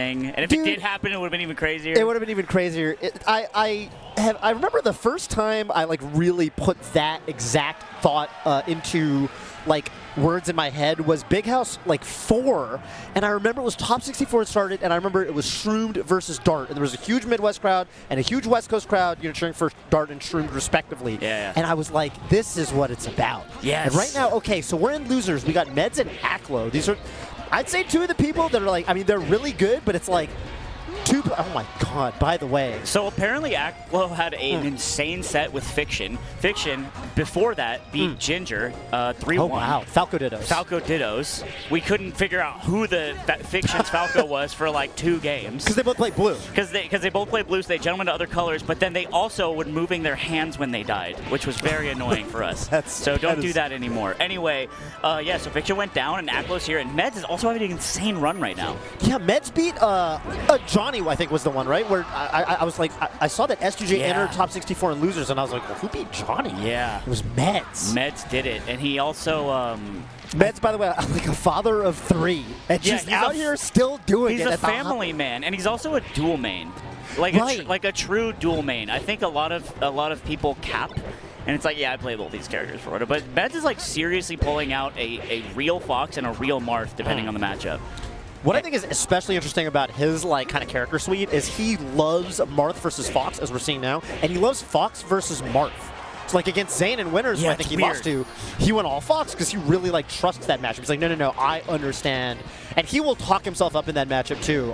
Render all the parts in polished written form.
And if it did happen, it would have been even crazier. It would have been even crazier. I remember the first time I like really put that exact thought into like words in my head was Big House like 4, and I remember it was Top 64 started, and I remember it was Shroomed versus Dart, and there was a huge Midwest crowd and a huge West Coast crowd, cheering for Dart and Shroomed respectively. Yeah. And I was like, this is what it's about. Yes. And right now, okay, so we're in losers. We got Meds and Aklo. These are, I'd say, 2 of the people that are like, I mean, they're really good, but it's like. Oh my god, by the way. So apparently Aklo had an insane set with Fiction. Fiction, before that, beat Ginger 3-1. Oh wow, Falco Dittos. Falco Dittos. We couldn't figure out who the Fiction's Falco was for like 2 games. Because they both played blue. Because they both played blue, so they jumped into other colors, but then they also were moving their hands when they died, which was very annoying for us. So don't do that anymore. Anyway, yeah, so Fiction went down, and Aklo's here, and Meds is also having an insane run right now. Yeah, Meds beat Johnny, I think was the one, right? Where I was like, I saw that S2J entered Top 64 in losers, and I was like, well, who beat Johnny? Yeah. It was Meds. Meds did it, and he also... Meds, by the way, like a father of 3, and just out here still doing it. He's a family man, and he's also a dual main. Like a true dual main. I think a lot of people cap, and it's like, yeah, I play both these characters for it. But Meds is like seriously pulling out a real Fox and a real Marth, depending on the matchup. What I think is especially interesting about his like kind of character suite is he loves Marth versus Fox, as we're seeing now, and he loves Fox versus Marth. So like against Zane and Winners, who I think he lost to, he went all Fox because he really like trusts that matchup. He's like, no, I understand, and he will talk himself up in that matchup too.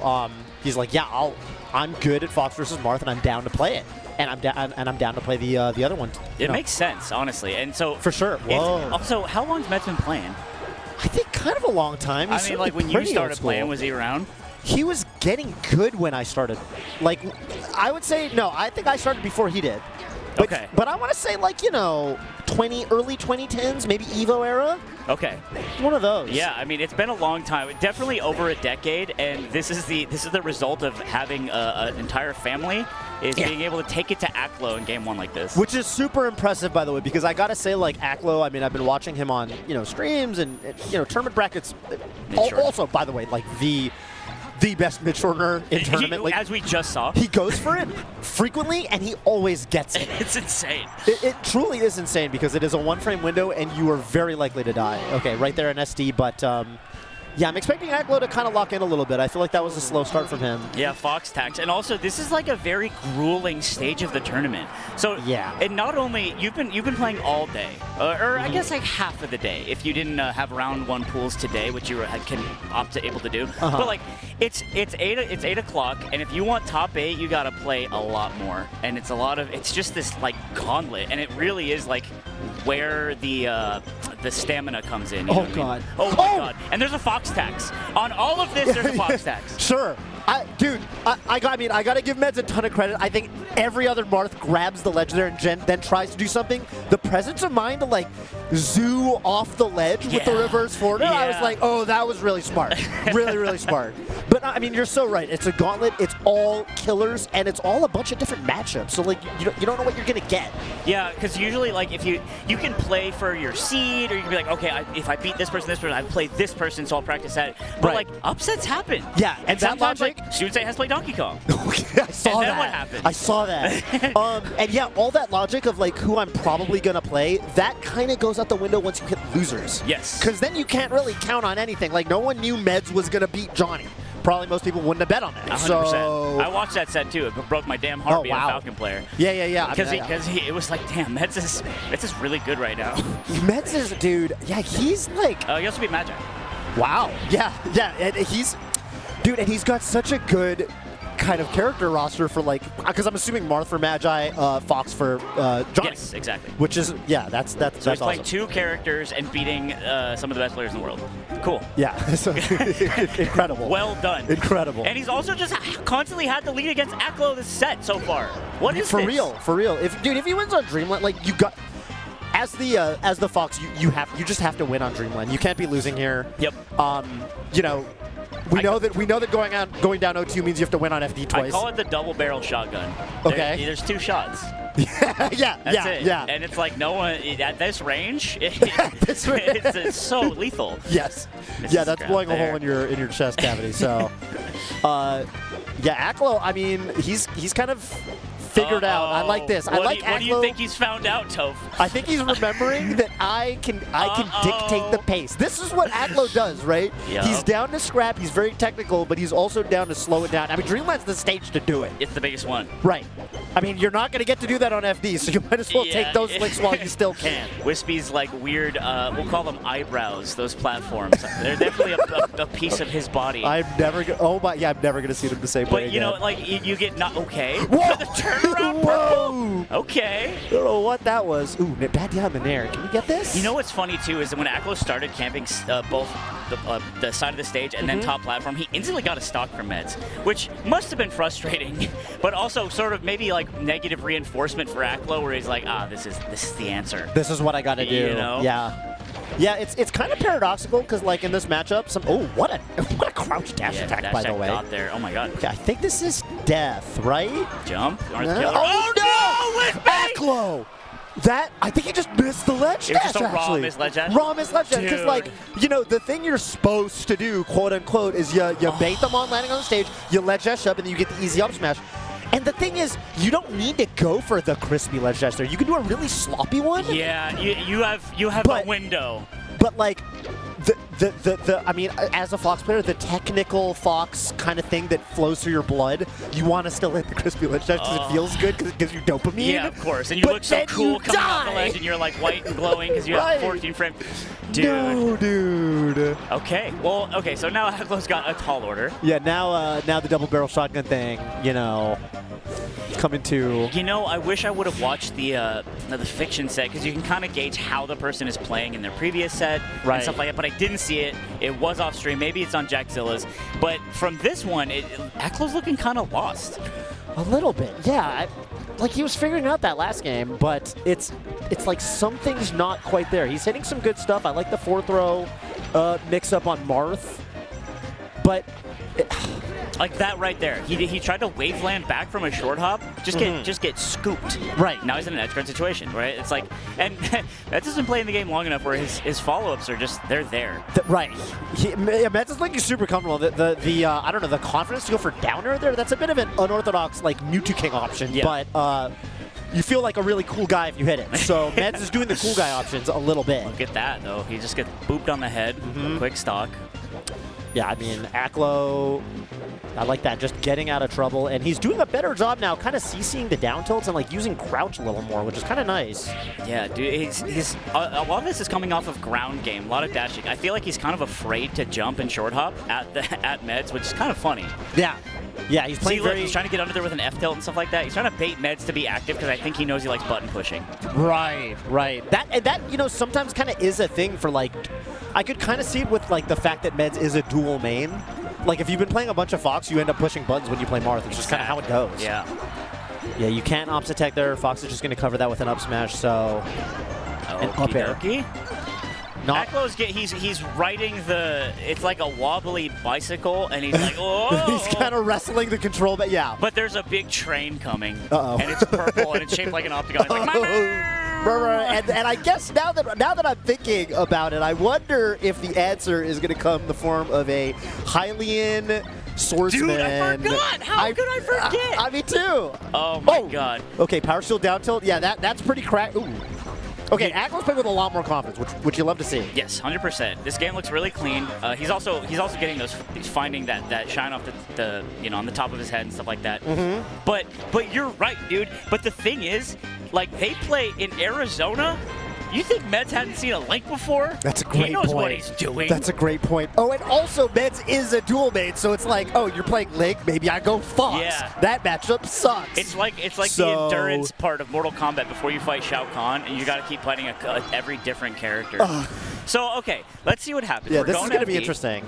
He's like, yeah, I'm good at Fox versus Marth, and I'm down to play it. And I'm down to play the other one. It makes sense, honestly, and so for sure. Whoa. Also, how long's Mets been playing? I think kind of a long time. I mean, like when you started playing, was he around? He was getting good when I started. Like, I would say, no, I think I started before he did. But, okay. But I want to say, like, early 2010s, maybe Evo era. Okay. One of those. Yeah, I mean, it's been a long time. Definitely over a decade, and this is the result of having an entire family, is being able to take it to Aklo in game 1 like this. Which is super impressive, by the way, because I got to say, like, Aklo, I mean, I've been watching him on, streams and tournament brackets. Also, by the way, like, the best mid-shortener in tournament. Like, as we just saw. He goes for it frequently, and he always gets it. It's insane. It truly is insane, because it is a 1-frame window, and you are very likely to die. Okay, right there in SD, but... yeah, I'm expecting Aklo to kind of lock in a little bit. I feel like that was a slow start from him. Yeah, Fox tax. And also, this is like a very grueling stage of the tournament. So, and not only, you've been playing all day, or I guess like half of the day, if you didn't have round 1 pools today, which you able to do. But like, it's 8 o'clock, and if you want top 8, you gotta play a lot more. And it's just this like gauntlet, and it really is like where the stamina comes in. Oh god. Oh my god. And there's a Fox tax. On all of this, there's a Fox tax. Sure. I got to give Meds a ton of credit. I think every other Marth grabs the ledge there and then tries to do something. The presence of mind to, like, zoo off the ledge with the reverse forward, I was like, oh, that was really smart. Really, really smart. But, I mean, you're so right. It's a gauntlet. It's all killers, and it's all a bunch of different matchups. So, like, you don't know what you're going to get. Yeah, because usually, like, if you can play for your seed, or you can be like, okay, if I beat this person, I play this person, so I'll practice that. But, like, upsets happen. Yeah, and that logic. Student has played Donkey Kong. I saw that. Then what happened? I saw that. And yeah, all that logic of like who I'm probably gonna play, that kind of goes out the window once you hit losers. Yes. Because then you can't really count on anything. Like no one knew Meds was gonna beat Johnny. Probably most people wouldn't have bet on it. 100%. So I watched that set too. It broke my damn heart being a Falcon player. Yeah. Because it was like, damn, Meds is really good right now. Meds is, dude. Yeah, he's like. He also beat Magi. Wow. Yeah. And dude, and he's got such a good kind of character roster for like, because I'm assuming Marth for Magi, Fox for Johnny. Yes, exactly. Which is, that's so he's awesome. playing 2 characters and beating some of the best players in the world. Cool. Yeah, so, incredible. Well done. Incredible. And he's also just constantly had the lead against Aklo this set so far. What is for this? For real. If he wins on Dreamland, like you got. As the Fox, you just have to win on Dreamland. You can't be losing here. Yep. We know that going down 0-2 means you have to win on FD twice. I call it the double barrel shotgun. Okay. There's 2 shots. yeah, That's it. yeah. And it's like no one at this range. It's so lethal. Yes. This Yeah, is that's crap blowing a there. hole in your chest cavity. So, yeah, Aklo. I mean, he's kind of figured out. I like this. I like Aklo. What do you think he's found out, Toph? I think he's remembering that I can dictate the pace. This is what Aklo does, right? Yep. He's down to scrap. He's very technical, but he's also down to slow it down. I mean, Dreamland's the stage to do it. It's the biggest one. Right. I mean, you're not going to get to do that on FD, so you might as well take those licks while you still can. Wispy's like weird, we'll call them eyebrows, those platforms. They're definitely a piece of his body. I'm never going to, I'm never going to see them the same way But again. you know, like you get not okay. Whoa! The turnaround Whoa! purple. Okay. I don't know what that was. Ooh, bad down the nair. Can we get this? You know what's funny too is that when Aklo started camping both the side of the stage and then top platform, he instantly got a stock from Meds, which must have been frustrating, but also sort of maybe like negative reinforcement for Aklo, where he's like, this is the answer. This is what I got to do. You know? Yeah. Yeah, it's kind of paradoxical because like in this matchup, what a crouch dash attack by the way. Got there. Oh my god. Okay, I think this is death, right? Jump. Oh no! Aklo! That, I think he just missed the ledge dash, just a raw actually. miss ledge dash? Raw miss ledge dash, because, Dude. like, you know, the thing you're supposed to do, quote-unquote, is you bait them on landing on the stage, you ledge dash up, and then you get the easy up smash. And the thing is, you don't need to go for the crispy ledge dash there. You can do a really sloppy one. Yeah, you have a window. But, like, I mean, as a Fox player, the technical Fox kind of thing that flows through your blood, you want to still hit the crispy ledge dash because it feels good because it gives you dopamine. Yeah, of course. And you look so cool coming off the ledge, and you're like white and glowing because you have 14 frames. Dude. No, dude. Okay. Well, okay. So now Aklo's got a tall order. Yeah. Now the double barrel shotgun thing, you know, coming to. You know, I wish I would have watched the fiction set because you can kind of gauge how the person is playing in their previous set and stuff like that. But I didn't see it. It was off stream. Maybe it's on Jackzilla's. But from this one, Aklo's looking kind of lost. A little bit, yeah. Like he was figuring out that last game, but it's like something's not quite there. He's hitting some good stuff. I like the 4-throw mix up on Marth, but like that right there. He tried to wave land back from a short hop, just get scooped. Right. Now he's in an edge guard situation, right? It's like, and Mets has been playing the game long enough where his follow-ups are just, they're there. Right. Mets is looking super comfortable. I don't know, the confidence to go for downer there, that's a bit of an unorthodox, like, Mewtwo King option, but you feel like a really cool guy if you hit it. So Mets is doing the cool guy options a little bit. Look at that, though. He just gets booped on the head, quick stock. Yeah, I mean, Aklo, I like that, just getting out of trouble. And he's doing a better job now, kind of CCing the down tilts and like using crouch a little more, which is kind of nice. Yeah, dude, a lot of this is coming off of ground game, a lot of dashing. I feel like he's kind of afraid to jump and short hop at Meds, which is kind of funny. Yeah. Yeah, he's playing he's trying to get under there with an F tilt and stuff like that. He's trying to bait Meds to be active because I think he knows he likes button pushing. Right. That you know, sometimes kind of is a thing for like, I could kind of see it with like the fact that Meds is a dual main. Like if you've been playing a bunch of Fox, you end up pushing buttons when you play Marth. It's just kind of how it goes. Yeah. Yeah, you can't ops attack there. Fox is just going to cover that with an up smash, so an up air. Aklo's he's riding it's like a wobbly bicycle, and he's like, oh. He's kind of wrestling the control, but yeah. But there's a big train coming, and it's purple, and it's shaped like an octagon. It's like, and I guess now that I'm thinking about it, I wonder if the answer is going to come in the form of a Hylian swordsman. Dude, I forgot! How could I forget? Me too. Oh my god. Okay, power shield down tilt. Yeah, that's pretty crack. Ooh. Okay, Aklo's playing with a lot more confidence, which you love to see. Yes, 100%. This game looks really clean. He's also getting he's finding that shine off the on the top of his head and stuff like that. But you're right, dude. But the thing is, like, they play in Arizona. You think Meds hadn't seen a Link before? That's a great point. He knows what he's doing. That's a great point. Oh, and also Meds is a dual main, so it's like, oh, you're playing Link, maybe I go Fox. Yeah. That matchup sucks. It's like the endurance part of Mortal Kombat before you fight Shao Kahn, and you got to keep playing every different character. So okay, let's see what happens. Yeah, this is going to be interesting.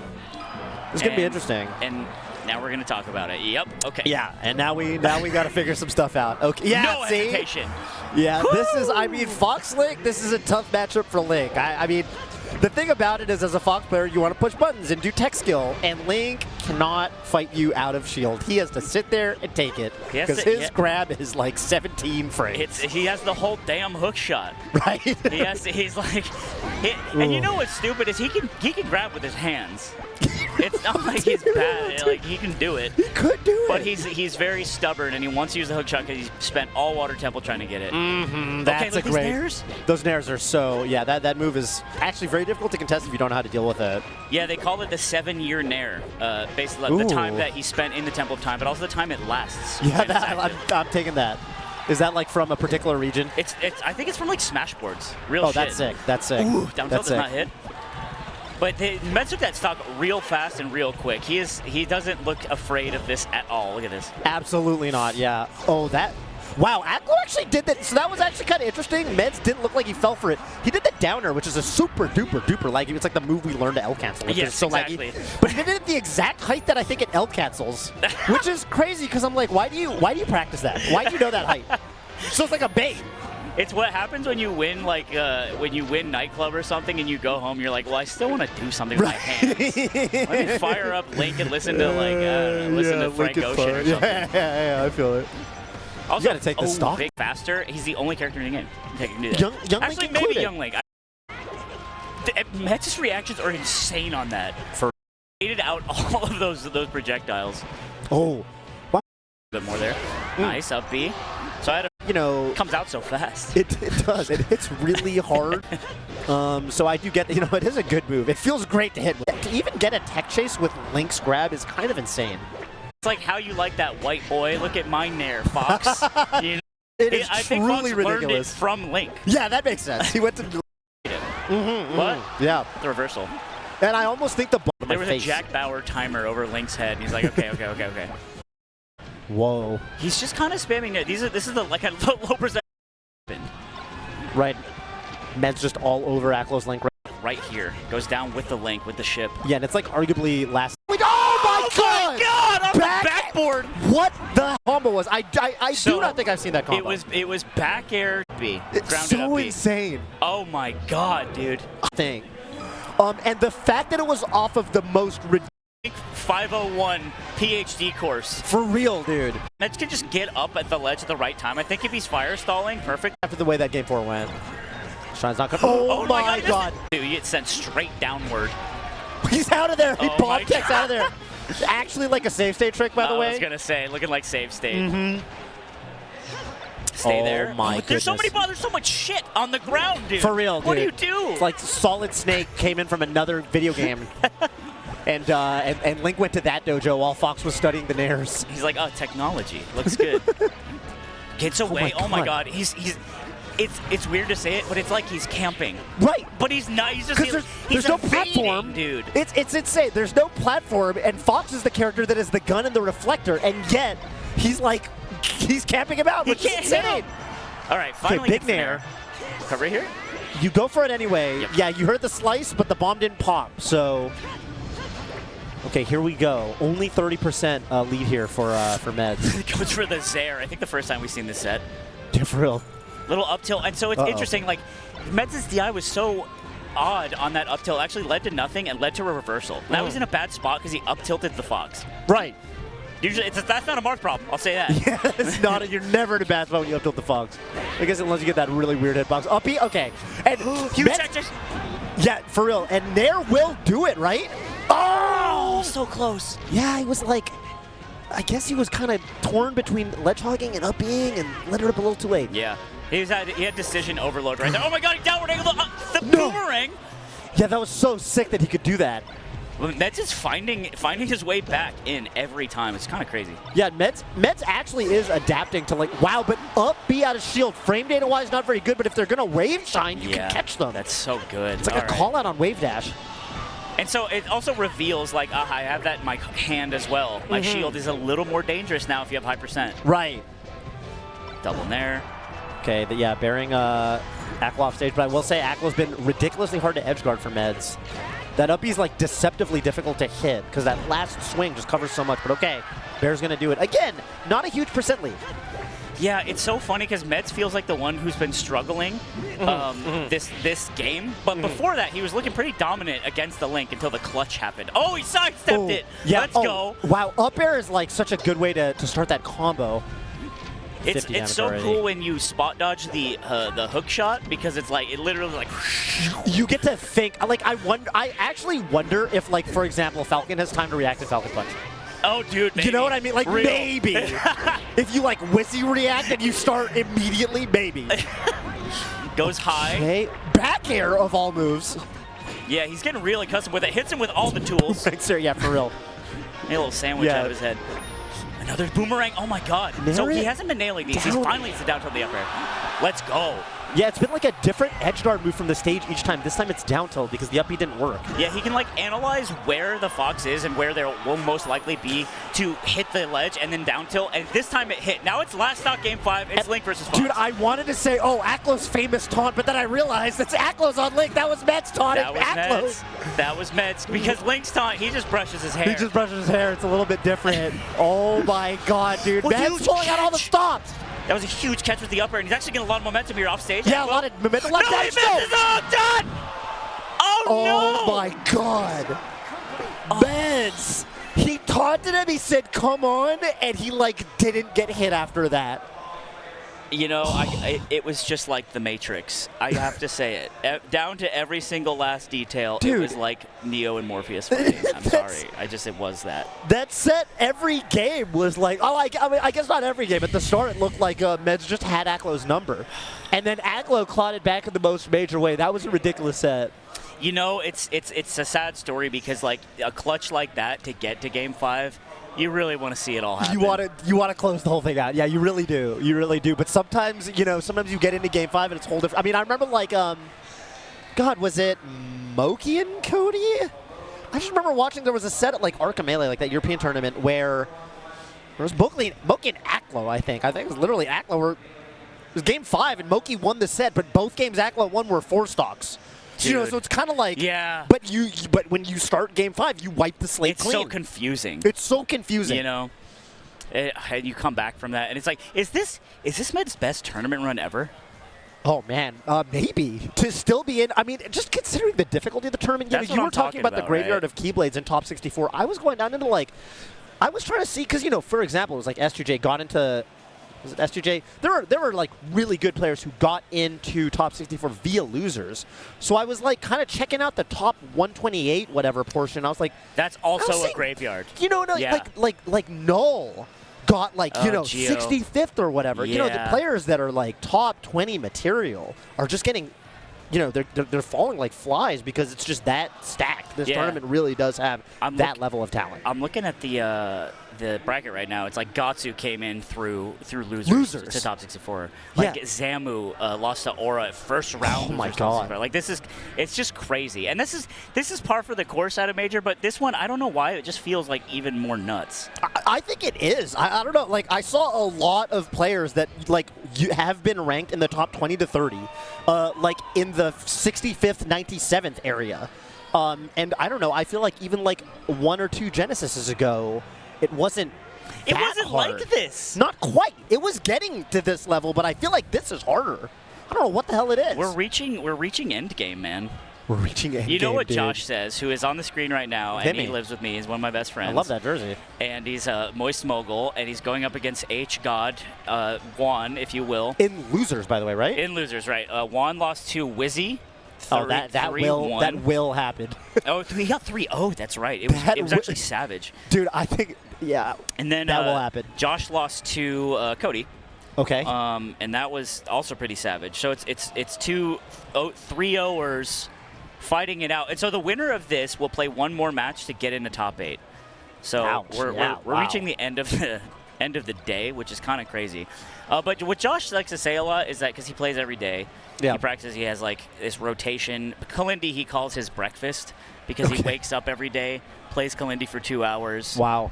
This is going to be interesting. And now we're going to talk about it. Yep. Okay. Yeah, and now we got to figure some stuff out. Okay. Yeah. No see? hesitation. Yeah, this is. I mean, Fox Link. This is a tough matchup for Link. I mean, The thing about it is, as a Fox player, you want to push buttons and do tech skill, and Link cannot fight you out of shield. He has to sit there and take it, because his grab is like 17 frames. He has the whole damn hook shot. Right? He's like, and you know what's stupid is he can grab with his hands. It's not like he's bad. Like, he can do it. He could do it. But he's very stubborn, and he wants to use the hook shot because he's spent all Water Temple trying to get it. That's okay, a great. Nairs? Those nairs are so. Yeah, that move is actually very difficult to contest if you don't know how to deal with it. Yeah, they call it the 7-year nair. Basically, the time that he spent in the Temple of Time, but also the time it lasts. Yeah, I'm taking that. Is that like from a particular region? I think it's from like Smashboards. Real shit. Oh, that's sick. That's sick. Ooh, down tilt does not hit. But Meds took that stock real fast and real quick. He doesn't look afraid of this at all. Look at this. Absolutely not, yeah. Oh, that... Wow, Aklo actually did that. So that was actually kind of interesting. Meds didn't look like he fell for it. He did the downer, which is a super duper duper laggy. It's like the move we learned to L cancel. Yes, so exactly. Laggy. But he did it at the exact height that I think it L cancels, which is crazy because I'm like, why do you practice that? Why do you know that height? So it's like a bait. It's what happens when you win, like when you win Nightclub or something, and you go home. You're like, well, I still want to do something with my hands. Let me fire up Link and listen to listen to Frank Ocean or something. Yeah, I feel it. Also, you gotta take the stock. Big faster. He's the only character in the game that can do that. Young Actually, Link maybe included. Young Link. Mets' reactions are insane on that. For baited out all of those projectiles. Oh, wow. A bit more there. Nice up B. So I had comes out so fast. It does. It hits really hard. So I do get, it is a good move. It feels great to hit. To even get a tech chase with Link's grab is kind of insane. It's like how you like that white boy. Look at mine there, Fox. It is I think truly Fox ridiculous. learned it from Link. Yeah, that makes sense. He went to... What? Yeah. The reversal. And I almost think the bottom There was a Jack Bauer timer over Link's head, and he's like, okay. Whoa. He's just kind of spamming it. This is the like a low percent. Right. Meds just all over Aklo's Link. Right here. Goes down with the Link, with the ship. Yeah, and it's like arguably last... Oh my god! On the backboard! What the combo was? I do not think I've seen that combo. It was back air B. It's so insane. Oh my god, dude. Thing. And the fact that it was off of the most ridiculous 501 PhD course. For real, dude. Mets can just get up at the ledge at the right time. I think if he's fire stalling, perfect. After the way that game 4 went. Shine's not gonna... Oh my god. Dude, you get sent straight downward. He's out of there. He bomb techs out of there. Actually like a save state trick, by the way. I was gonna say, looking like save state. Stay there. My goodness. There's so much shit on the ground, dude. For real, dude. What do you do? It's like Solid Snake came in from another video game. And Link went to that dojo while Fox was studying the nairs. He's like, oh, technology. Looks good. Gets away. Oh my god. It's weird to say it, but it's like he's camping. Right. But he's not. He's just there's no platform, dude. It's insane. There's no platform, and Fox is the character that is the gun and the reflector, and yet he's like he's camping him out, which is insane. All right, finally big nair. Cover here. You go for it anyway. Yep. Yeah, you heard the slice, but the bomb didn't pop. So, okay, here we go. Only 30% lead here for Meds. Goes for the Zaire. I think the first time we've seen this set. Yeah, for real. Little up tilt, and so it's interesting. Like Meds' DI was so odd on that up tilt. Actually led to nothing and led to a reversal. Now he's in a bad spot because he up tilted the Fox. Right. Usually, that's not a Marth problem. I'll say that. Yeah, it's not. You're never in a bad spot when you up tilt the Fox. I guess unless you get that really weird hitbox. Uppy, okay. And huge Texas. Yeah, for real. And Nair will do it, right? Oh, so close. Yeah, he was like, I guess he was kind of torn between ledge hogging and upping and let it up a little too late. Yeah. He had decision overload right there. Oh my god, he downward angle the boomerang. Yeah, that was so sick that he could do that. Meds is finding his way back in every time. It's kind of crazy. Yeah, Meds actually is adapting to like, wow, but up B out of shield. Frame data wise, not very good, but if they're going to wave shine, you can catch them. That's so good. It's like a call out on wave dash. And so it also reveals, like, I have that in my hand as well. My shield is a little more dangerous now if you have high percent. Right. Double nair. Okay, yeah, bearing Aklo off stage, but I will say Aklo's been ridiculously hard to edge guard for Meds. That up B's like deceptively difficult to hit because that last swing just covers so much, but okay, Bear's gonna do it. Again, not a huge percent lead. Yeah, it's so funny because Meds feels like the one who's been struggling this game. But before that, he was looking pretty dominant against the Link until the clutch happened. Oh, he sidestepped it. Yeah. Let's go. Wow, up air is like such a good way to start that combo. It's so cool when you spot dodge the hook shot because it's like it literally like you get to think like I actually wonder if like for example Falcon has time to react to Falcon Punch. Oh, dude, maybe. You know what I mean? Like, Real. maybe. If you, like, Wizzy react and you start immediately, maybe. Goes high. Okay. Back air of all moves. Yeah, he's getting really custom with it. Hits him with all the tools. Yeah, for real. Made a little sandwich out of his head. Another boomerang. Oh, my God. So he hasn't been nailing these. He's finally down to the up air. Let's go. Yeah, it's been like a different edge guard move from the stage each time. This time it's down tilt because the up B didn't work. Yeah, he can like analyze where the Fox is and where there will most likely be to hit the ledge and then down tilt. And this time it hit. Now it's last stock game 5. It's Link versus Fox. Dude, I wanted to say, oh, Aklo's famous taunt, but then I realized it's Aklo's on Link. That was Med's taunt. That was Meds. That was Meds. Because Link's taunt, he just brushes his hair. He just brushes his hair. It's a little bit different. Oh my God, dude. Med's pulling out all the stops. That was a huge catch with the upper, and he's actually getting a lot of momentum here off stage. Yeah, a lot of momentum. No, he misses! Oh, done! Oh, no! Oh, my God. Meds. He taunted him. He said, come on, and he, like, didn't get hit after that. You know, it was just like The Matrix. I have to say it. Down to every single last detail, dude, it was like Neo and Morpheus fighting. I'm sorry. It was that. That set, every game was like, I mean, I guess not every game. At the start, it looked like Meds just had Aklo's number. And then Aklo clawed it back in the most major way. That was a ridiculous set. You know, it's a sad story because, like, a clutch like that to get to Game 5, you really want to see it all happen. You want to close the whole thing out. Yeah, you really do. You really do. But sometimes, you know, sometimes you get into Game 5 and it's a whole different. I mean, I remember like, God, was it Moki and Cody? I just remember watching. There was a set at like Arca Melee, like that European tournament, where there was Moki and Aklo. I think it was literally Aklo. It was Game 5 and Moki won the set, but both games Aklo won were 4 stocks. You know, so it's kind of like, yeah. But when you start Game 5, you wipe the slate clean. It's so confusing. It's so confusing. You know, and you come back from that, and it's like, is this Med's best tournament run ever? Oh man, maybe to still be in. I mean, just considering the difficulty of the tournament. You know, you were talking about the graveyard of Keyblades in top 64. I was going down into like, I was trying to see because you know, for example, it was like S2J got into. Was it S2J? There were like really good players who got into top 64 via losers. So I was like kind of checking out the top 128 whatever portion. I was like, that's also a graveyard. You know, like Null got like you know Geo. 65th or whatever. Yeah. You know, the players that are like top 20 material are just getting. You know, they're falling like flies because it's just that stacked. This tournament really does have that level of talent. I'm looking at the bracket right now. It's like Gatsu came in through losers to top 64. Like Zamu lost to Aura at first round. Oh my God! Like it's just crazy. And this is par for the course at a major, but this one I don't know why it just feels like even more nuts. I think it is. I don't know. Like I saw a lot of players that like have been ranked in the top 20 to 30, like in the 65th, 97th area. And I don't know. I feel like even like 1 or 2 Genesises ago. It wasn't hard. Like this. Not quite. It was getting to this level, but I feel like this is harder. I don't know what the hell it is. We're reaching end game, man. We're reaching end game. You know what dude. Josh says, who is on the screen right now, and he lives with me. He's one of my best friends. I love that jersey. And he's a Moist Mogul, and he's going up against H-God, Juan, if you will. In losers, by the way, right? In losers, right. Juan lost to Wizzy. Oh, that will happen. Oh, he got 3-0. That's right. It was actually savage. Dude, I think, yeah. And then that will happen. Josh lost to Cody. Okay. And that was also pretty savage. So it's 2 3-0ers fighting it out. And so the winner of this will play one more match to get into top 8. So we're reaching the end of the day, which is kind of crazy. But what Josh likes to say a lot is that because he plays every day, he practices, he has like this rotation. Kalindi he calls his breakfast because he wakes up every day, plays Kalindi for 2 hours. Wow.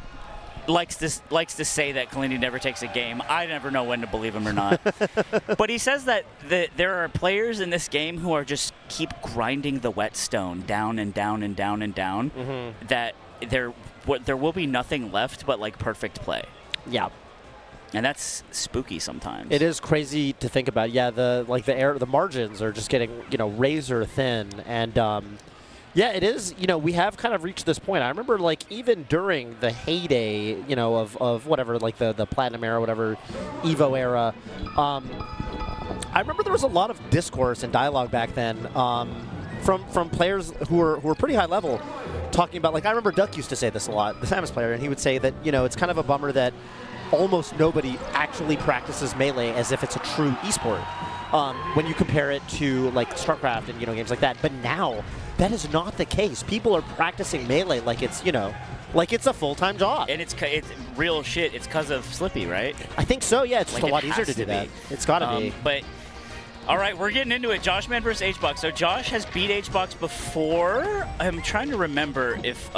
Likes to say that Kalindi never takes a game. I never know when to believe him or not. But he says that there are players in this game who are just keep grinding the whetstone down and down and down and down. That there will be nothing left but like perfect play. Yeah. And that's spooky sometimes. It is crazy to think about. Yeah, the margins are just getting, razor thin. And yeah, it is, we have kind of reached this point. I remember, like, even during the heyday, of whatever, like the Platinum era, whatever, Evo era, I remember there was a lot of discourse and dialogue back then from players who were pretty high level, talking about, like, I remember Duck used to say this a lot, the Samus player, and he would say that, it's kind of a bummer that almost nobody actually practices Melee as if it's a true esport when you compare it to, like, StarCraft and, games like that. But now, that is not the case. People are practicing Melee like it's, like it's a full-time job. And it's real shit. It's because of Slippy, right? I think so, yeah. It's just like a lot easier to do that. It's got to be. But, all right, we're getting into it. Joshman versus HBox. So Josh has beat HBox before. I'm trying to remember if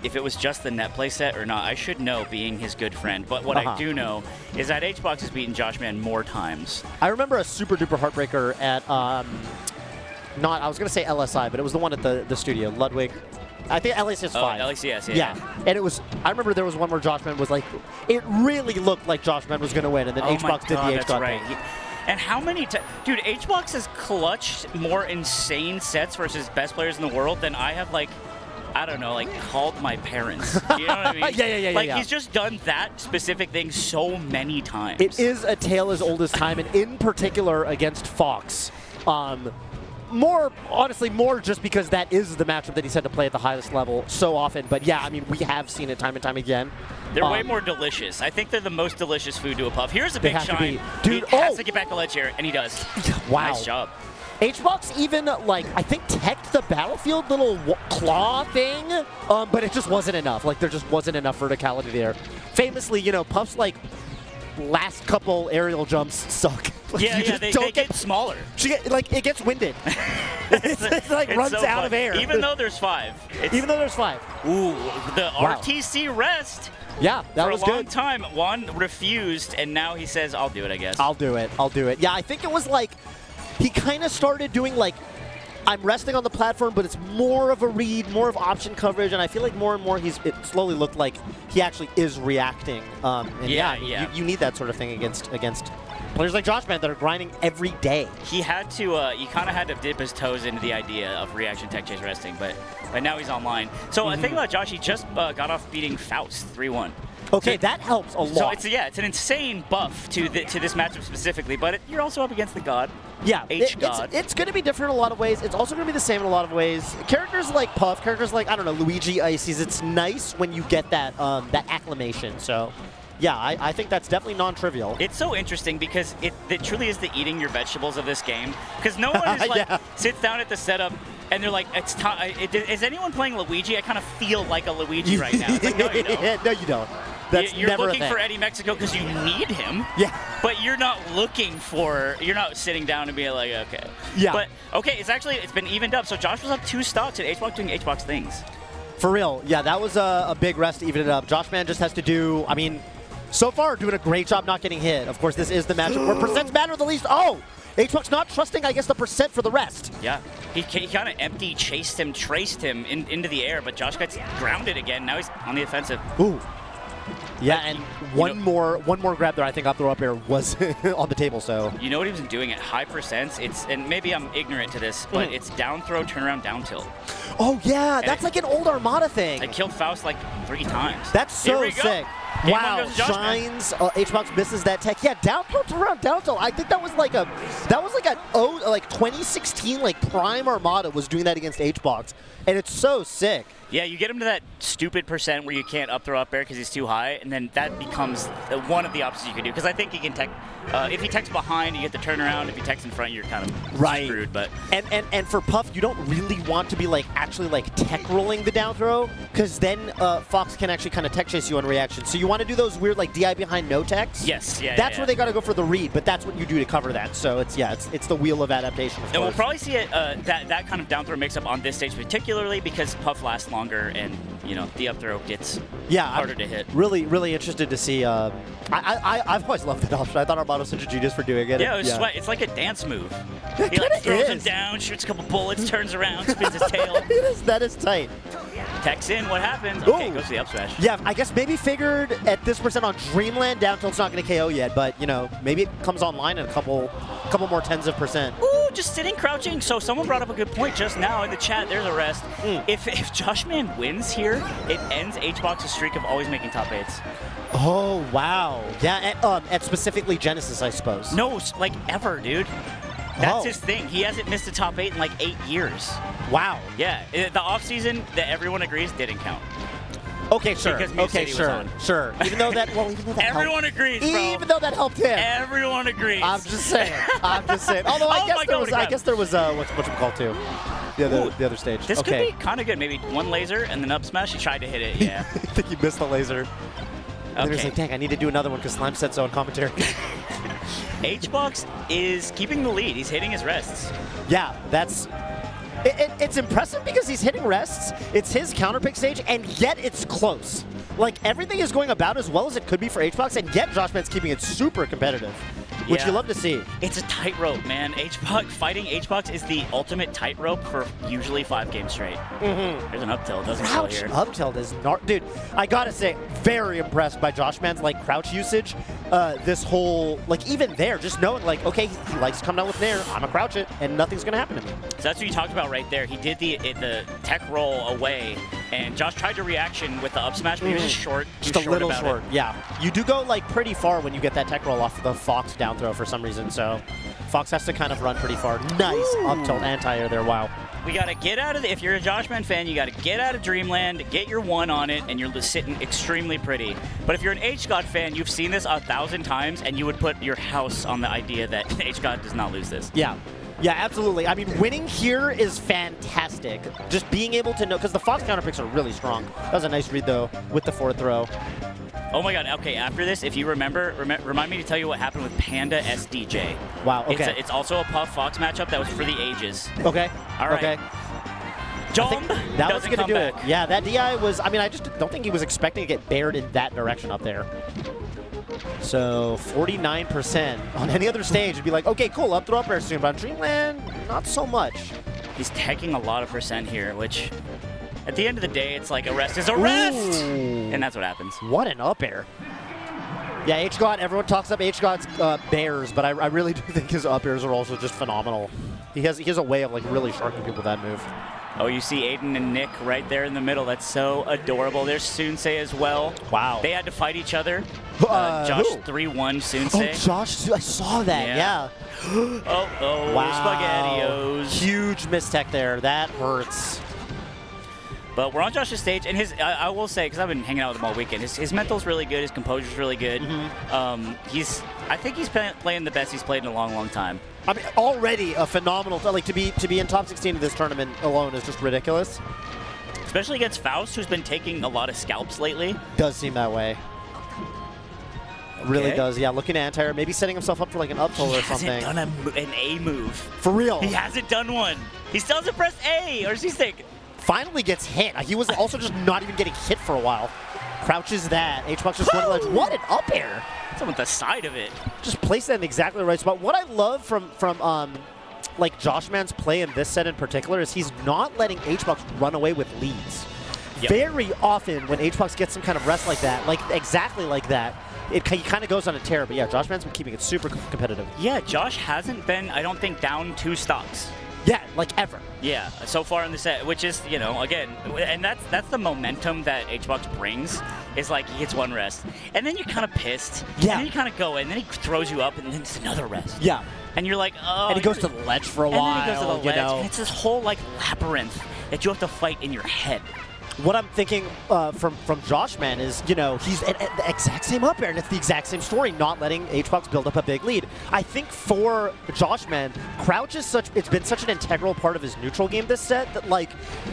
it was just the net play set or not. I should know, being his good friend. But what I do know is that HBox has beaten Joshman more times. I remember a super-duper heartbreaker at, I was going to say LSI, but it was the one at the studio, Ludwig. I think LCS 5. LCS, yeah. And it was, I remember there was one where Joshman was like, it really looked like Joshman was going to win, and then HBox did the HBox right. thing. And how many dude, HBox has clutched more insane sets versus best players in the world than I have, like, I don't know, like, called my parents. You know what I mean? yeah. Like, he's just done that specific thing so many times. It is a tale as old as time, and in particular against Fox. Honestly, more just because that is the matchup that he's had to play at the highest level so often. But yeah, I mean, we have seen it time and time again. They're way more delicious. I think they're the most delicious food to a puff. Here's a big shine. Dude, he has to get back a ledge here, and he does. Wow. Nice job. HBox even, like, I think teched the battlefield little claw thing, but it just wasn't enough. Like, there just wasn't enough verticality there. Famously, Puff's, like, last couple aerial jumps suck. Like, yeah, they get smaller. It gets winded. it like runs so out of air. Even though there's 5. Even though there's 5. Ooh, the RTC rest. Yeah, that was good. For a long time, Juan refused, and now he says, I'll do it, I guess. I'll do it. Yeah, I think it was like, he kind of started doing, like, I'm resting on the platform, but it's more of a read, more of option coverage, and I feel like more and more it slowly looked like he actually is reacting. You need that sort of thing against players like Joshman that are grinding every day. He had to, he kind of had to dip his toes into the idea of reaction tech chase resting, but now he's online. So the thing about Josh, he just got off beating Faust 3-1. Okay, so that helps a lot. So it's an insane buff to this matchup specifically, but you're also up against the God. Yeah, God. It's going to be different in a lot of ways. It's also going to be the same in a lot of ways. Characters like Puff, characters like, I don't know, Luigi, Ices, it's nice when you get that acclamation. So, yeah, I think that's definitely non-trivial. It's so interesting because it truly is the eating your vegetables of this game. Because no one is like sits down at the setup and they're like, it's time. Is anyone playing Luigi? I kind of feel like a Luigi right now. It's like, no, you don't. No, you don't. That's you're never looking for Eddie Mexico because you need him. Yeah. But you're not you're not sitting down and being like, okay. Yeah. But, okay, it's been evened up. So Josh was up 2 stocks and HBox doing HBox things. For real. Yeah, that was a big rest to even it up. Joshman just has to do, I mean, so far doing a great job not getting hit. Of course, this is the matchup where percents matter the least. Oh! HBox not trusting, I guess, the percent for the rest. Yeah. He kind of empty traced him into the air, but Josh gets grounded again. Now he's on the offensive. Ooh. Yeah, and one more grab there, I think, up throw up air was on the table. So you know what he was doing at high percents? And maybe I'm ignorant to this, but it's down throw, turnaround, down tilt. Oh yeah, that's like an old Armada thing. I killed Faust like 3 times. That's so sick. Wow, shines. HBox misses that tech. Yeah, down throw, turnaround, down tilt. I think that was like 2016 like prime Armada was doing that against HBox, and it's so sick. Yeah, you get him to that stupid percent where you can't up throw up air because he's too high, and then that becomes one of the options you can do. Because I think he can tech. If he techs behind, you get the turnaround. If he techs in front, you're kind of screwed. But and for Puff, you don't really want to be like actually like tech rolling the down throw, because then Fox can actually kind of tech chase you on reaction. So you want to do those weird like DI behind no techs. Yes, yeah. That's where they got to go for the read, but that's what you do to cover that. So it's the wheel of adaptation. And we'll probably see it that kind of down throw mix up on this stage particularly because Puff lasts longer and the up throw gets harder to hit. Really, really interested to see. I've always loved that option. I thought Armada was such a genius for doing it. Yeah, it's like a dance move. He like throws him down, shoots a couple bullets, turns around, spins his tail. That is tight. Tech's in, what happens? Okay, goes to the up smash. Yeah, I guess maybe figured at this percent on Dreamland, down tilt's not going to KO yet, but, you know, maybe it comes online in a couple more tens of percent. Ooh, just sitting crouching. So someone brought up a good point just now in the chat. There's a rest. If Joshman wins here, it ends HBox's streak of always making top 8s. Oh, wow. Yeah, at specifically Genesis, I suppose. No, like ever, dude. That's his thing. He hasn't missed a top 8 in like 8 years. Wow. Yeah, the offseason that everyone agrees didn't count. Okay, sure. Because Mute Okay, City sure. was on. Sure. Even though that Everyone agrees, bro. Even though that helped him. Everyone agrees. I'm just saying. I'm just saying. Although I guess there was what's it called too? The other stage. This could be kind of good. Maybe one laser and then up smash. He tried to hit it. Yeah. I think he missed the laser. And he was like, dang, I need to do another one because Slime said so in commentary. HBox is keeping the lead. He's hitting his rests. Yeah, that's... It's impressive because he's hitting rests. It's his counterpick stage, and yet it's close. Like, everything is going about as well as it could be for HBox, and yet Joshman's keeping it super competitive, which you love to see. It's a tightrope, man. Fighting HBox is the ultimate tightrope for usually 5 games straight. There's an up tilt. Doesn't kill here. Up tilt is not... Dude, I gotta say, very impressed by Joshman's, like, crouch usage. This whole... Like, even there, just knowing, like, okay, he likes to come down with Nair. I'm gonna crouch it, and nothing's gonna happen to me. So that's what you talked about right there. He did the tech roll away, and Josh tried to reaction with the up smash, but he was just short. Just a little short, yeah. You do go, like, pretty far when you get that tech roll off the Fox down throw for some reason, so Fox has to kind of run pretty far. Nice up tilt anti-air there, wow. We got to get out of if you're a Joshman fan, you got to get out of Dreamland, get your 1 on it, and you're sitting extremely pretty. But if you're an HGod fan, you've seen this 1,000 times, and you would put your house on the idea that HGod does not lose this. Yeah. Yeah, absolutely. I mean, winning here is fantastic. Just being able to know, because the Fox counterpicks are really strong. That was a nice read, though, with the forward throw. Oh my god, okay, after this, if you remember, remind me to tell you what happened with Panda SDJ. Wow, okay. It's also a Puff Fox matchup that was for the ages. Okay. All right. Okay. Jump that was going to do back. it. Yeah, that DI was, I mean, I just don't think he was expecting to get bared in that direction up there. So 49%. On any other stage, it'd be like, okay, cool, up throw up air soon, but on Dreamland, not so much. He's taking a lot of percent here, which at the end of the day, it's like a rest is a rest! Ooh. And that's what happens. What an up air. Yeah, HGod, everyone talks up HGod's bears, but I really do think his up airs are also just phenomenal. He has a way of like really sharking people with that move. Oh, you see Aiden and Nick right there in the middle. That's so adorable. There's Sunsei as well. Wow. They had to fight each other. Josh 3-1 Sunsei. Oh, Josh, I saw that, yeah. Oh, wow. SpaghettiOs. Huge mistech there. That hurts. But we're on Josh's stage, and I will say, because I've been hanging out with him all weekend, his mental's really good, his composure's really good. I think he's playing the best he's played in a long, long time. I mean, already a phenomenal, like to be in top 16 of this tournament alone is just ridiculous. Especially against Faust, who's been taking a lot of scalps lately. Does seem that way. Really does, yeah. Looking at anti-air, maybe setting himself up for like an up tilt or something. He hasn't done an A move. For real. He hasn't done one. He still hasn't pressed A, or C-stick. Finally gets hit. He was also just not even getting hit for a while. Crouches that. HBox just going to ledge. What an up air. It's on the side of it. Just placed that in exactly the right spot. What I love from like Joshman's play in this set in particular is he's not letting HBox run away with leads. Yep. Very often when HBox gets some kind of rest like that, like exactly like that, he kind of goes on a tear. But yeah, Joshman's been keeping it super competitive. Yeah, Josh hasn't been, I don't think, down 2 stocks. Yeah, like ever. Yeah, so far in the set, which is, you know, again, and that's the momentum that HBox brings, is like he gets 1 rest, and then you're kind of pissed, and then you kind of go, and then he throws you up, and then it's another rest. Yeah. And you're like, oh. And he goes to the ledge for a while, and then he goes to the ledge, know. and it's this whole, like, labyrinth that you have to fight in your head. What I'm thinking from Joshman is, you know, he's at the exact same up air, and it's the exact same story, not letting HBox build up a big lead. I think for Joshman, crouch is it's been such an integral part of his neutral game this set that, like,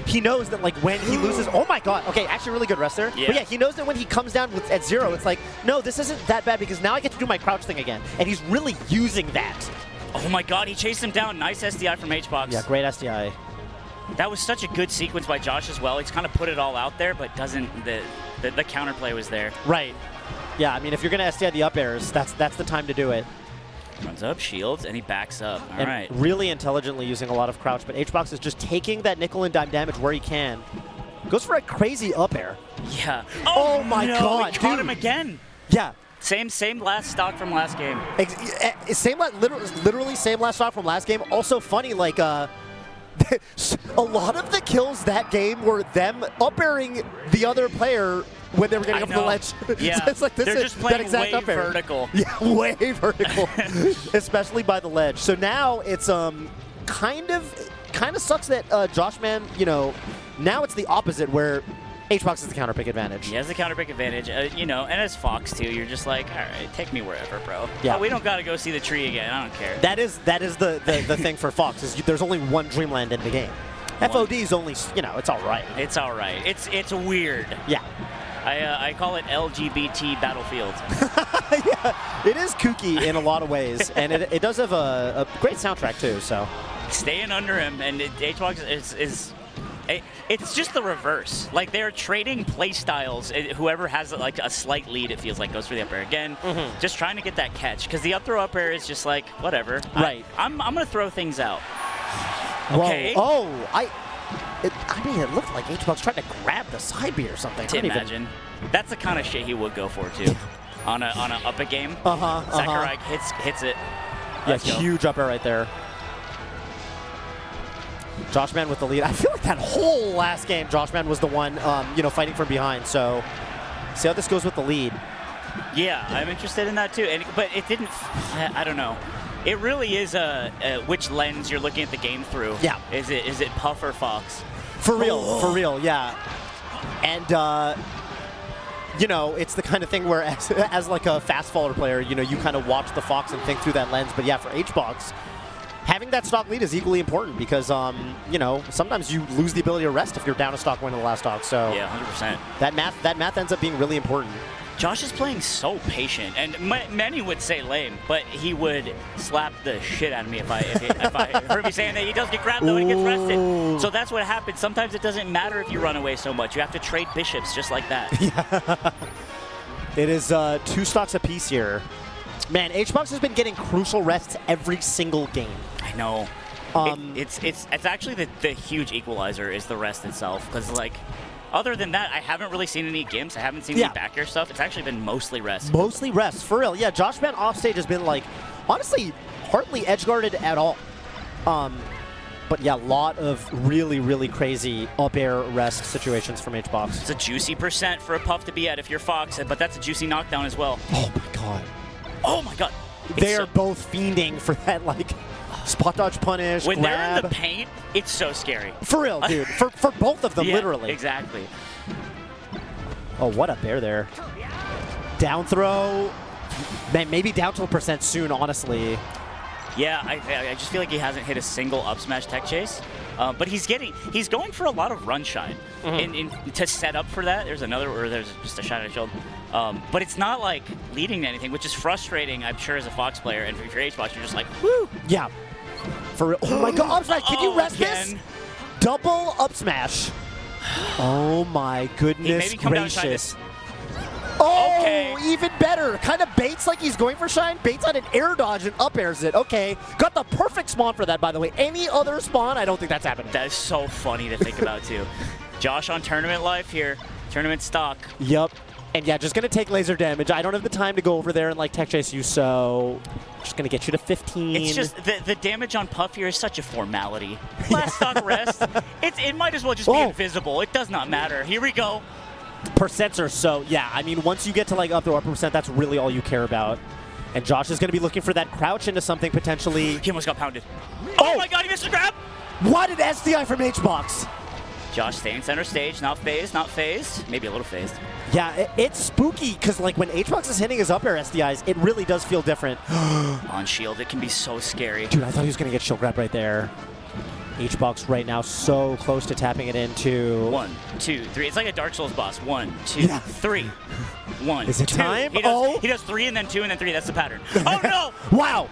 he knows that, like, when he loses, oh my god, okay, actually really good rest there. Yeah. But yeah, he knows that when he comes down at 0, it's like, no, this isn't that bad because now I get to do my crouch thing again. And he's really using that. Oh my god, he chased him down. Nice SDI from HBox. Yeah, great SDI. That was such a good sequence by Josh as well. He's kind of put it all out there, but doesn't the counterplay was there. Right. Yeah, I mean, if you're going to SDI the up airs, that's the time to do it. Runs up, shields, and he backs up. All right. Really intelligently using a lot of crouch, but HBox is just taking that nickel and dime damage where he can. Goes for a crazy up air. Yeah. Oh my no, God, he caught dude. him again. Yeah. Same last stock from last game. Literally same last shot from last game. Also funny, like a lot of the kills that game were them up airing the other player when they were getting up the ledge. Yeah, so it's like they're just playing way vertical. Yeah, way vertical, especially by the ledge. So now it's kind of sucks that Joshman, you know, now it's the opposite where HBox is the counter pick advantage. He has the counter pick advantage, you know, and as Fox too, you're just like, all right, take me wherever, bro. Yeah. Oh, we don't gotta go see the tree again. I don't care. That is the thing for Fox is there's only one Dreamland in the game. FOD's only, you know, it's all right. It's all right. It's weird. Yeah. I call it LGBT Battlefield. Yeah, it is kooky in a lot of ways, and it does have a great soundtrack too. So staying under him, and HBox is it's just the reverse. Like they're trading play styles. Whoever has like a slight lead, it feels like, goes for the up air again. Just trying to get that catch because the up throw up air is just like whatever. Right. I'm gonna throw things out. Okay. Whoa. Oh, I mean, it looked like HBox tried to grab the side B or something. Imagine. That's the kind of shit he would go for too. on a up a game. Sakurai hits it. Yeah, huge up air right there. Joshman with the lead. I feel like that whole last game, Joshman was the one, you know, fighting from behind. So, see how this goes with the lead. Yeah, I'm interested in that too. But it didn't. I don't know. It really is which lens you're looking at the game through. Yeah. Is it Puff or Fox? For real, yeah. And you know, it's the kind of thing where as like a fast faller player, you know, you kind of watch the Fox and think through that lens. But yeah, for HBox, having that stock lead is equally important because, you know, sometimes you lose the ability to rest if you're down a stock win in the last stock. So yeah, 100%. That math ends up being really important. Josh is playing so patient, and many would say lame, but he would slap the shit out of me if I heard me saying that he does get grabbed though and he gets rested. So that's what happens. Sometimes it doesn't matter if you run away so much. You have to trade bishops just like that. Yeah. It is 2 stocks apiece here. Man, HBox has been getting crucial rests every single game. I know. It's actually the huge equalizer is the rest itself, because like. Other than that, I haven't really seen any gimps. I haven't seen any back air stuff. It's actually been mostly rest. Mostly rest, for real. Yeah, Joshman offstage has been, like, honestly, hardly edge-guarded at all. But yeah, a lot of really, really crazy up-air rest situations from HBox. It's a juicy percent for a Puff to be at if you're Fox, but that's a juicy knockdown as well. Oh, my God. Oh, my God. They are both fiending for that, like, spot dodge punish, when grab. They're in the paint, it's so scary. For real, dude. for both of them, yeah, literally. Exactly. Oh, what up air there. Down throw. Man, maybe down to a percent soon, honestly. Yeah, I just feel like he hasn't hit a single up smash tech chase. But he's going for a lot of run shine. To set up for that, there's just a shot at shield. But it's not like leading to anything, which is frustrating, I'm sure, as a Fox player. And if you're H-Box, you're just like, whoo. Yeah. For real. Oh my God, up smash. Can you rest this? Double up smash. Oh my goodness gracious. Oh, okay. Even better. Kind of baits like he's going for shine, baits on an air dodge and up airs it. Okay. Got the perfect spawn for that, by the way. Any other spawn, I don't think that's happening. That is so funny to think about, too. Josh on tournament life here. Tournament stock. Yep. And yeah, just going to take laser damage. I don't have the time to go over there and like tech chase you, so just going to get you to 15. It's just the damage on Puff here is such a formality. Last stock rest. It might as well just be invisible. It does not matter. Here we go. Percents are so, yeah, I mean, once you get to like up to upper percent, that's really all you care about. And Josh is going to be looking for that crouch into something potentially. He almost got pounded. Oh my God, he missed the grab! What an SDI from HBox! Josh staying center stage, not phased, maybe a little phased. Yeah, it's spooky because like when HBox is hitting his up air SDIs, it really does feel different. On shield, it can be so scary. Dude, I thought he was going to get shield grab right there. HBox right now so close to tapping it into 1, 2, 3. It's like a Dark Souls boss. 1, 2, 3. 1. Is it 2. time? He does 3 and then 2 and then 3. That's the pattern. Oh no! Wow.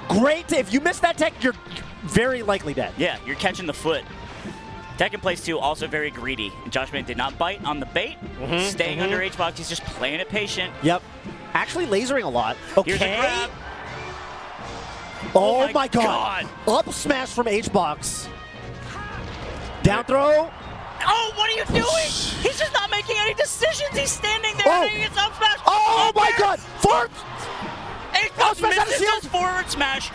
Great. If you miss that tech, you're very likely dead. Yeah, you're catching the foot. Tech in place 2, also very greedy. And Joshman did not bite on the bait. Staying under HBox, he's just playing it patient. Yep. Actually lasering a lot. Okay. Here's a grab. Oh my God. Up smash from HBox. Down throw. Oh, what are you doing? He's just not making any decisions. He's standing there and he gets up smash. Oh my God! Fork! HBox misses his forward smash.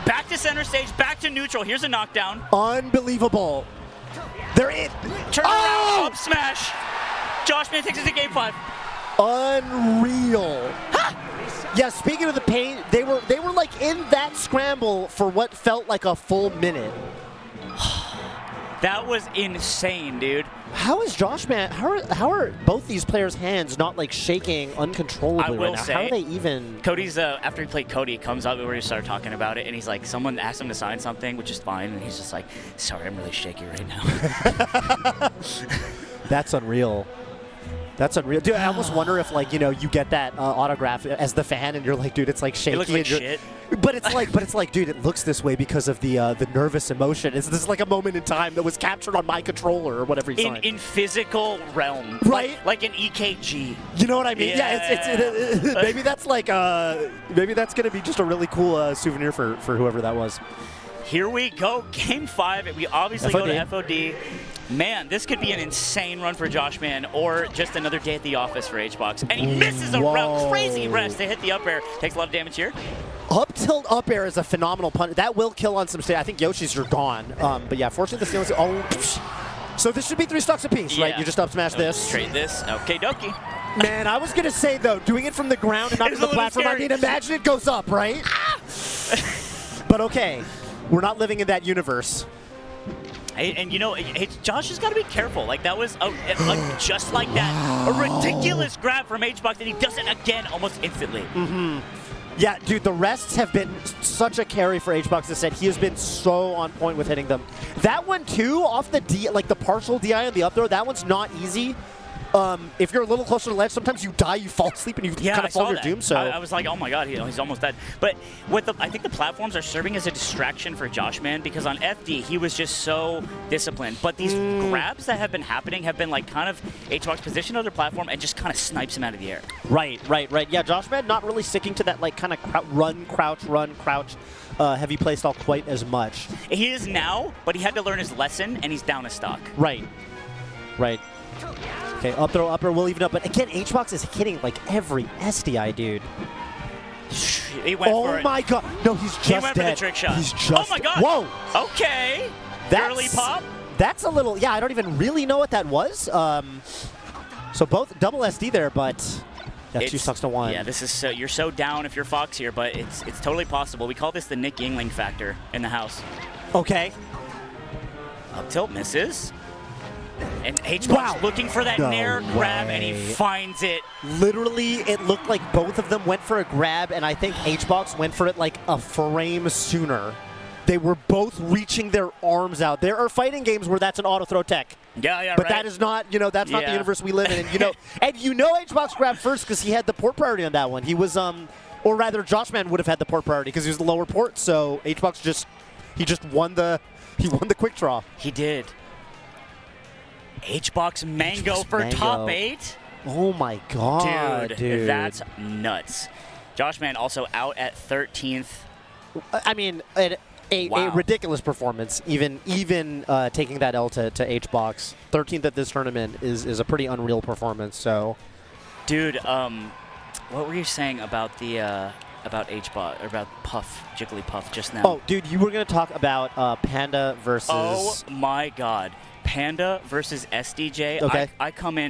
Back to center stage, back to neutral. Here's a knockdown. Unbelievable. They're in. Turn around, up smash. Joshman takes it to game 5. Unreal. Yeah, speaking of the pain, they were like in that scramble for what felt like a full minute. That was insane, dude. How is Joshman? How are both these players' hands not like shaking uncontrollably right now? How are they even? Cody's after he played Cody, comes up where he started talking about it, and he's like, someone asked him to sign something, which is fine, and he's just like, sorry, I'm really shaky right now. That's unreal. That's unreal, dude. I almost wonder if, like, you know, you get that autograph as the fan, and you're like, dude, it's like shaky. It looks like shit. But it's like, dude, it looks this way because of the nervous emotion. This is like a moment in time that was captured on my controller or whatever you signed. In physical realm, right? Like an EKG. You know what I mean? Yeah. It's maybe that's like maybe that's gonna be just a really cool souvenir for whoever that was. Here we go, game 5. We obviously go to FOD. Man, this could be an insane run for Joshman or just another day at the office for HBox. And he misses a crazy rest to hit the up air. Takes a lot of damage here. Up tilt up air is a phenomenal pun. That will kill on some stage. I think Yoshi's are gone. But yeah, fortunately the Steelers. Oh, so this should be 3 stocks apiece, right? You just up smash this. Trade this. Okay, dokie. Man, I was gonna say though, doing it from the ground and not from the platform. Scary. I mean, imagine it goes up, right? But okay, we're not living in that universe. And you know, Josh has got to be careful. Like that was just like that, a ridiculous grab from HBox, and he does it again almost instantly. Yeah, dude, the rests have been such a carry for HBox. As said, he has been so on point with hitting them. That one too, off the like the partial DI on the up throw, that one's not easy. If you're a little closer to the ledge, sometimes you die, you fall asleep, and you kind of fall your doom. So I was like, oh my God, he's almost dead. But I think the platforms are serving as a distraction for Joshman because on FD he was just so disciplined. But these grabs that have been happening have been like kind of HBox position on their platform and just kind of snipes him out of the air. Right. Yeah, Joshman not really sticking to that like kind of run, crouch, heavy playstyle quite as much. He is now, but he had to learn his lesson, and he's down a stock. Right. Okay, up throw, upper will even up. But again, HBox is hitting like every SDI, dude. He went for it. Oh my God. No, he's just He went dead. for the trick shot. He's just Oh my God. Whoa. Okay. Early pop. That's a little, yeah, I don't even really know what that was. So both double SD there, but that's 2 stocks to 1. Yeah, this is you're so down if you're Fox here, but it's totally possible. We call this the Nick Yingling factor in the house. Okay. Up tilt misses. And HBox looking for that nair grab, and he finds it. Literally, it looked like both of them went for a grab, and I think HBox went for it like a frame sooner. They were both reaching their arms out. There are fighting games where that's an auto throw tech. Yeah, but that is not, that's not the universe we live in. And HBox grabbed first because he had the port priority on that one. He was, or rather, Joshman would have had the port priority because he was the lower port. So HBox just won the quick draw. He did. HBox Mango for top 8. Oh my God, dude. That's nuts. Joshman also out at 13th. I mean, a ridiculous performance. Even taking that L to HBox, 13th at this tournament is a pretty unreal performance. So, dude, what were you saying about the about HBox or about Jigglypuff just now? Oh, dude, you were gonna talk about Panda versus. Oh my God. Panda versus SDJ. Okay. I come in